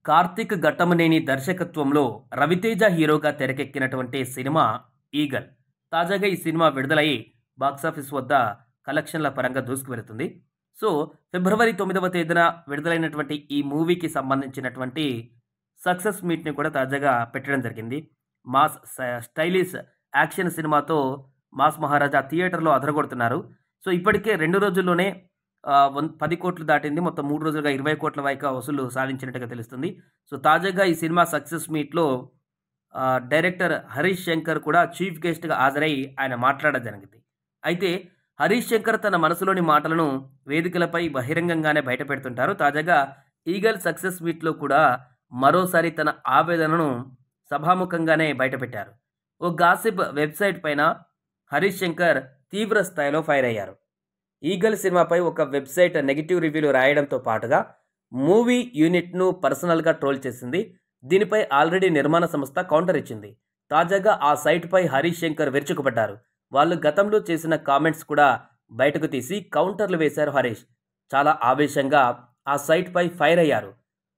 కార్తిక్ ఘట్టమనేని దర్శకత్వంలో రవితేజ హీరోగా తెరకెక్కినటువంటి cinema eagle. తాజాగా ఈ సినిమా విడుదలయ్యి బాక్సాఫీస్ వద్ద కలెక్షన్ల పరంగా దూసుకువెళుతుంది. సో, ఫిబ్రవరి 9వ తేదీన విడుదలైనటువంటి ఈ మూవీకి సంబంధించినటువంటి సక్సెస్ మీట్‌ని కూడా తాజాగా పెట్టడం జరిగింది. మాస్ స్టైలిష్ యాక్షన్ సినిమాతో మాస్ మహారాజా థియేటర్‌లో అదరగొడుతున్నారు. సో, ఇప్పటికే 2 రోజుల్లోనే 10 కోట్లు దాటింది. మొత్తం 3 రోజులుగా 20 కోట్ల పైగా వసూళ్లు సాధించినట్టుగా తెలుస్తుంది. సో, తాజాగా ఈ సినిమా సక్సెస్ మీట్‌లో డైరెక్టర్ హరీష్ శంకర్ కూడా చీఫ్ గెస్ట్‌గా హాజరై ఆయన మాట్లాడడం జరిగింది. అయితే హరీష్ శంకర్ తన మనసులోని మాటలను వేదికలపై బహిరంగంగానే బయటపెడుతుంటారు. తాజాగా ఈగల్ సక్సెస్ మీట్‌లో కూడా మరోసారి తన ఆవేదనను సభాముఖంగానే బయటపెట్టారు. ఓ గాసిప్ వెబ్‌సైట్ పైన హరీష్ శంకర్ తీవ్ర స్థాయిలో ఫైర్ అయ్యారు. ఈగల్ సినిమాపై ఒక వెబ్‌సైట్ నెగెటివ్ రివ్యూలు రాయడంతో పాటుగా మూవీ యూనిట్‌ను పర్సనల్‌గా ట్రోల్ చేసింది. దీనిపై ఆల్రెడీ నిర్మాణ సంస్థ కౌంటర్ ఇచ్చింది. తాజాగా ఆ సైట్‌పై హరీష్ శంకర్ విరుచుకుపడ్డారు. వాళ్ళు గతంలో చేసిన కామెంట్స్ కూడా బయటకు తీసి కౌంటర్లు వేశారు హరీష్. చాలా ఆవేశంగా ఆ సైట్‌పై ఫైర్ అయ్యారు.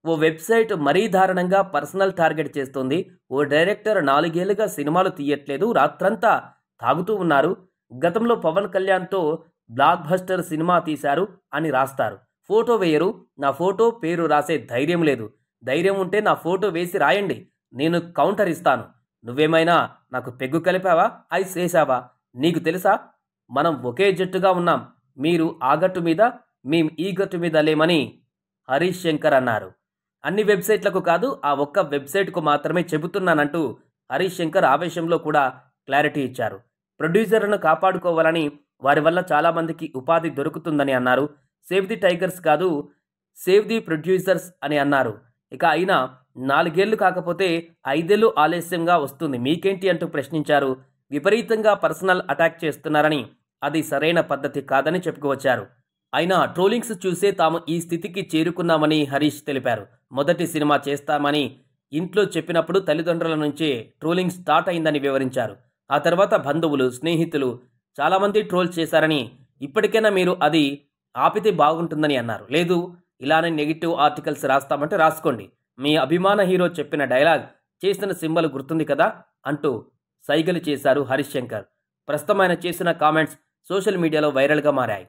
ఓ వెబ్‌సైట్ మరీ దారుణంగా పర్సనల్ టార్గెట్ చేస్తోంది. ఓ డైరెక్టర్ 4 ఏళ్లుగా సినిమాలు తీయట్లేదు. రాత్రంతా తాగుతూ ఉన్నారు. గతంలో పవన్ కళ్యాణ్‌తో బ్లాక్ బస్టర్ సినిమా తీశారు అని రాస్తారు. ఫోటో వేయరు. నా ఫోటో పేరు రాసే ధైర్యం లేదు. ధైర్యం ఉంటే నా ఫోటో వేసి రాయండి. నేను కౌంటర్ ఇస్తాను. నువ్వేమైనా నాకు పెగ్గు కలిపావా? ఐస్ వేశావా? నీకు తెలుసా? మనం ఒకే జట్టుగా ఉన్నాం. మీరు ఆ గట్టు మీద, మేం ఈ గట్టు మీద లేమని హరీష్ శంకర్ అన్నారు. అన్ని వెబ్సైట్లకు కాదు, ఆ ఒక్క వెబ్సైట్కు మాత్రమే చెబుతున్నానంటూ హరీష్ శంకర్ ఆవేశంలో కూడా క్లారిటీ ఇచ్చారు. ప్రొడ్యూసర్లను కాపాడుకోవాలని, వారి వల్ల చాలామందికి ఉపాధి దొరుకుతుందని అన్నారు. సేవ్ ది టైగర్స్ కాదు, సేవ్ ది ప్రొడ్యూసర్స్ అని అన్నారు. ఇక అయినా 4 ఏళ్లు కాకపోతే 5 ఏళ్లు ఆలస్యంగా వస్తుంది, మీకేంటి అంటూ ప్రశ్నించారు. విపరీతంగా పర్సనల్ అటాక్ చేస్తున్నారని, అది సరైన పద్ధతి కాదని చెప్పుకువచ్చారు. అయినా ట్రోలింగ్స్ చూసే తాము ఈ స్థితికి చేరుకున్నామని హరీష్ తెలిపారు. మొదటి సినిమా చేస్తామని ఇంట్లో చెప్పినప్పుడు తల్లిదండ్రుల నుంచే ట్రోలింగ్ స్టార్ట్ అయిందని వివరించారు. ఆ తర్వాత బంధువులు, స్నేహితులు చాలామంది ట్రోల్ చేశారని, ఇప్పటికైనా మీరు అది ఆపితే బాగుంటుందని అన్నారు. లేదు, ఇలానే నెగిటివ్ ఆర్టికల్స్ రాస్తామంటే రాసుకోండి. మీ అభిమాన హీరో చెప్పిన డైలాగ్, చేసిన సింబల్ గుర్తుంది కదా అంటూ సైగలు చేశారు హరీష్ శంకర్. ప్రస్తుతం ఆయన చేసిన కామెంట్స్ సోషల్ మీడియాలో వైరల్గా మారాయి.